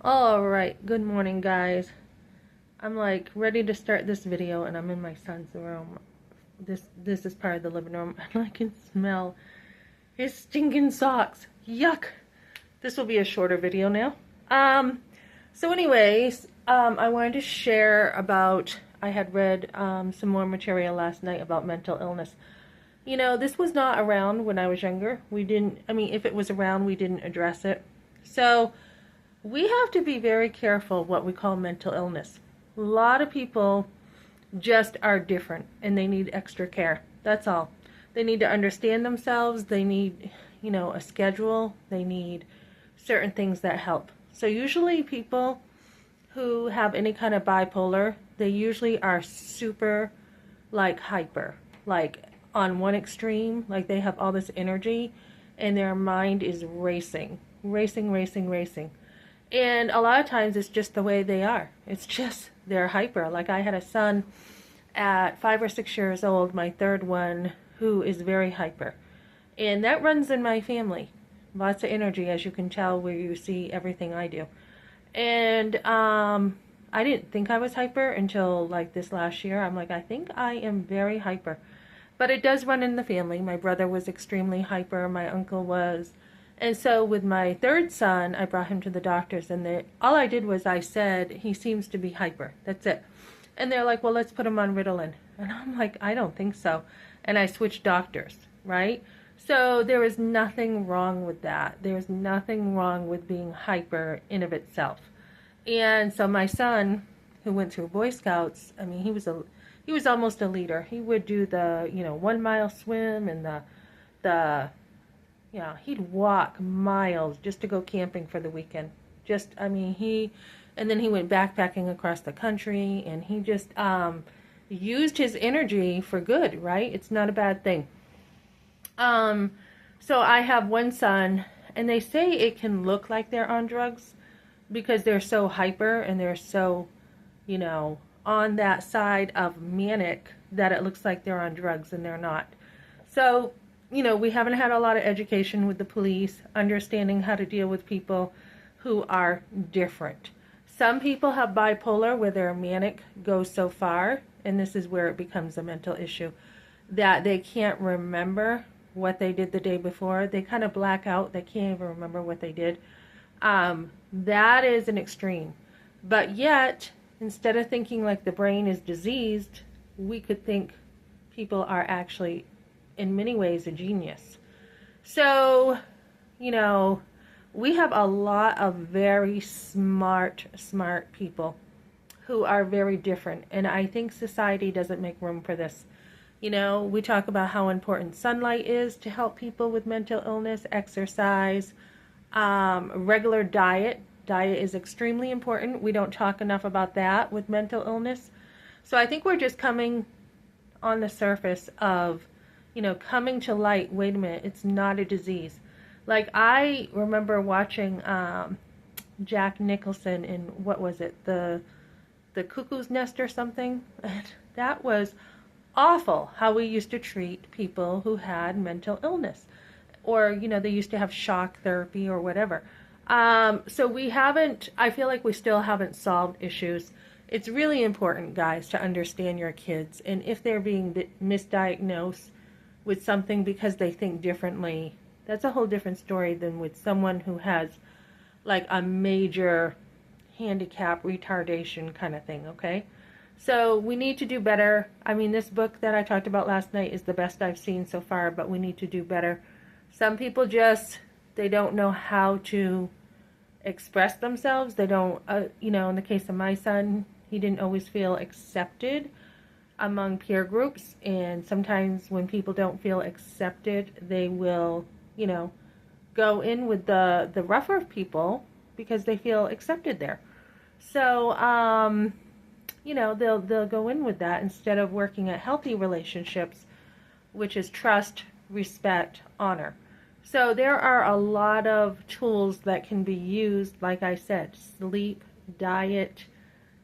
Alright, good morning guys. I'm like ready to start this video and I'm in my son's room. This is part of the living room and I can smell his stinking socks. Yuck. This will be a shorter video now. So anyways, I wanted to share about, I had read some more material last night about mental illness. You know, this was not around when I was younger. If it was around, we didn't address it. So we have to be very careful what we call mental illness. A lot of people just are different and they need extra care. That's all. They need to understand themselves. They need, a schedule. They need certain things that help. So usually people who have any kind of bipolar, they usually are super hyper, on one extreme, they have all this energy and their mind is racing. And a lot of times it's just the way they are. It's just they're hyper. Like I had a son at 5 or 6 years old, my third one, who is very hyper. And that runs in my family. Lots of energy, as you can tell where you see everything I do. And I didn't think I was hyper until this last year. I'm like, I think I am very hyper. But it does run in the family. My brother was extremely hyper. My uncle was. And so with my third son, I brought him to the doctors, and all I did was I said, he seems to be hyper. That's it. And they're like, well, let's put him on Ritalin. And I'm like, I don't think so. And I switched doctors, right? So there is nothing wrong with that. There's nothing wrong with being hyper in of itself. And so my son, who went through Boy Scouts, he was almost a leader. He would do the, 1 mile swim and he'd walk miles just to go camping for the weekend. And then he went backpacking across the country, and he just used his energy for good, right? It's not a bad thing. So I have one son, and they say it can look like they're on drugs because they're so hyper and they're so, on that side of manic that it looks like they're on drugs, and they're not. So we haven't had a lot of education with the police, understanding how to deal with people who are different. Some people have bipolar where their manic goes so far, and this is where it becomes a mental issue, that they can't remember what they did the day before. They kind of black out. They can't even remember what they did. That is an extreme. But yet, instead of thinking like the brain is diseased, we could think people are actually in many ways a genius. So, we have a lot of very smart people who are very different. And I think society doesn't make room for this. We talk about how important sunlight is to help people with mental illness, exercise, regular diet. Diet is extremely important. We don't talk enough about that with mental illness. So I think we're just coming on the surface of coming to light, wait a minute, it's not a disease. I remember watching Jack Nicholson in, what was it, the Cuckoo's Nest or something? That was awful, how we used to treat people who had mental illness. Or, they used to have shock therapy or whatever. So I feel like we still haven't solved issues. It's really important, guys, to understand your kids. And if they're being misdiagnosed with something because they think differently, that's a whole different story than with someone who has a major handicap, retardation kind of thing, okay? So we need to do better. This book that I talked about last night is the best I've seen so far, but we need to do better. Some people they don't know how to express themselves. They don't, in the case of my son, he didn't always feel accepted among peer groups, and sometimes when people don't feel accepted, they will, go in with the rougher people because they feel accepted there. So, they'll go in with that instead of working at healthy relationships, which is trust, respect, honor. So there are a lot of tools that can be used, like I said, sleep, diet,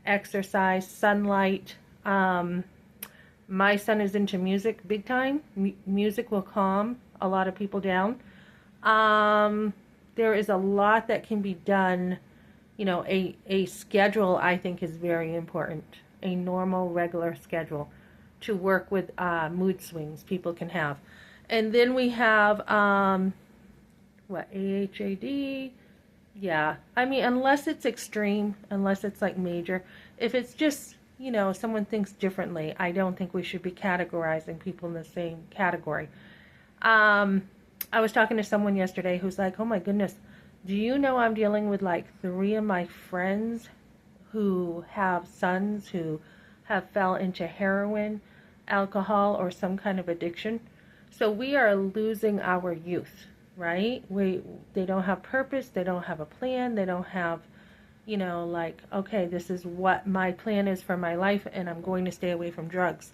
exercise, sunlight. My son is into music big time. Music will calm a lot of people down. There is a lot that can be done a schedule, I think, is very important. A normal, regular schedule to work with mood swings people can have. And then we have, AHAD? Yeah. I mean, unless it's extreme, unless it's like major, if it's just, someone thinks differently, I don't think we should be categorizing people in the same category. Um, I was talking to someone yesterday who's like, oh my goodness, do you know I'm dealing with like 3 of my friends who have sons who have fell into heroin, alcohol, or some kind of addiction? So we are losing our youth, right? They don't have purpose, they don't have a plan, they don't have, like, okay, this is what my plan is for my life and I'm going to stay away from drugs.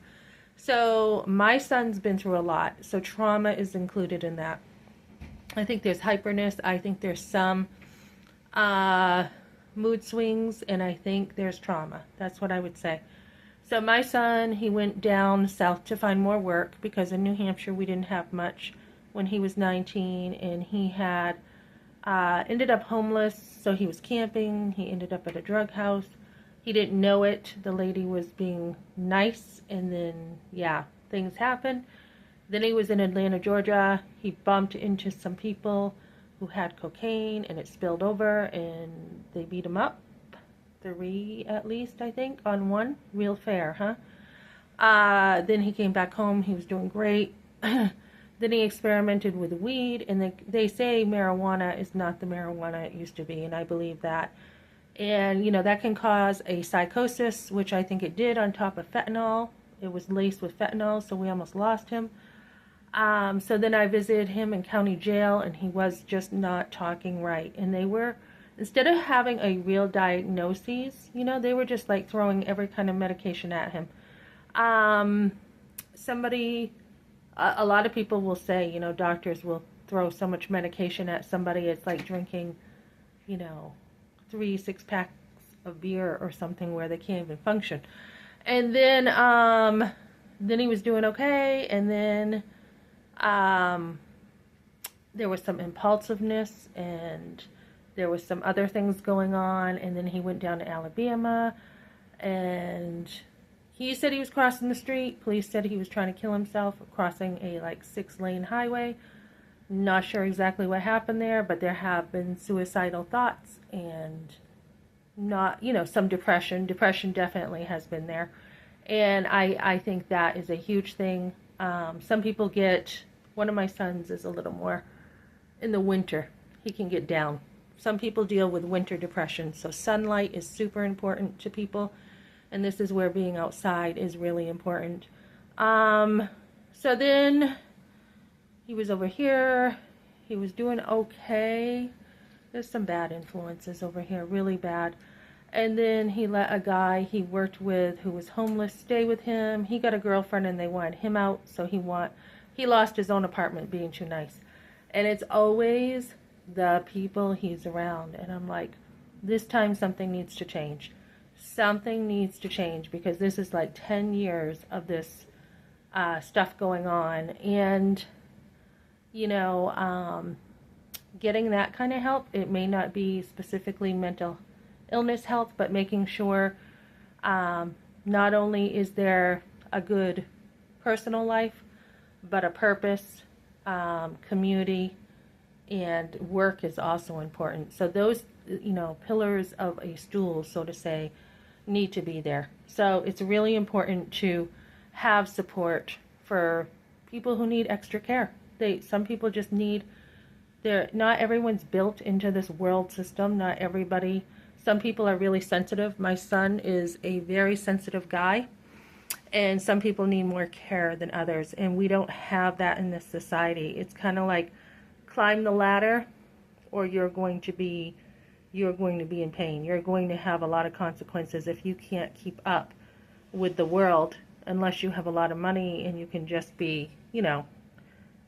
So my son's been through a lot, so trauma is included in that. I think there's hyperness, I think there's some mood swings, and I think there's trauma. That's what I would say. So my son, he went down south to find more work because in New Hampshire we didn't have much when he was 19, and he had ended up homeless, so he was camping. He ended up at a drug house. He didn't know it. The lady was being nice, and then, yeah, things happened. Then he was in Atlanta, Georgia. He bumped into some people who had cocaine, and it spilled over, and they beat him up. 3 at least, I think, on one. Real fair, huh? Then he came back home. He was doing great. Then he experimented with weed, and they say marijuana is not the marijuana it used to be, and I believe that. And, that can cause a psychosis, which I think it did, on top of fentanyl. It was laced with fentanyl, so we almost lost him. So then I visited him in county jail, and he was just not talking right. And they were, instead of having a real diagnosis, they were just like throwing every kind of medication at him. A lot of people will say, doctors will throw so much medication at somebody, it's like drinking, 3 6-packs of beer or something where they can't even function. And then he was doing okay, and then there was some impulsiveness, and there was some other things going on, and then he went down to Alabama, and he said he was crossing the street. Police said he was trying to kill himself, crossing a 6-lane highway. Not sure exactly what happened there, but there have been suicidal thoughts and some depression. Depression definitely has been there. And I think that is a huge thing. Some people one of my sons is a little more in the winter. He can get down. Some people deal with winter depression. So sunlight is super important to people. And this is where being outside is really important. So then he was over here. He was doing okay. There's some bad influences over here, really bad. And then he let a guy he worked with who was homeless stay with him. He got a girlfriend and they wanted him out, so he lost his own apartment being too nice. And it's always the people he's around. And I'm like, this time something needs to change. Something needs to change, because this is like 10 years of this stuff going on. And, getting that kind of help, it may not be specifically mental illness health, but making sure not only is there a good personal life, but a purpose, community, and work is also important. So those, pillars of a stool, so to say, need to be there. So it's really important to have support for people who need extra care. Some people just need, not everyone's built into this world system. Not everybody. Some people are really sensitive. My son is a very sensitive guy, and some people need more care than others, and we don't have that in this society. It's kind of like climb the ladder, or you're going to be in pain. You're going to have a lot of consequences if you can't keep up with the world, unless you have a lot of money and you can just be,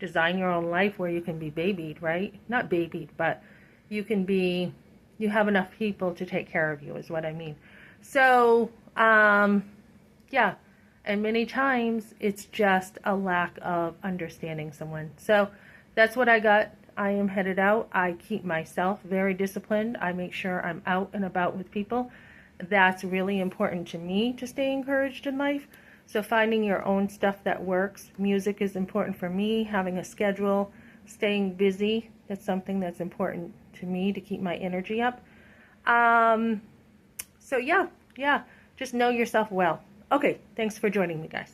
design your own life where you can be babied, right? Not babied, but you have enough people to take care of you, is what I mean. So, yeah. And many times it's just a lack of understanding someone. So that's what I got I am headed out. I keep myself very disciplined. I make sure I'm out and about with people. That's really important to me to stay encouraged in life. So finding your own stuff that works. Music is important for me. Having a schedule, staying busy. That's something that's important to me to keep my energy up. So yeah, just know yourself well. Okay, thanks for joining me, guys.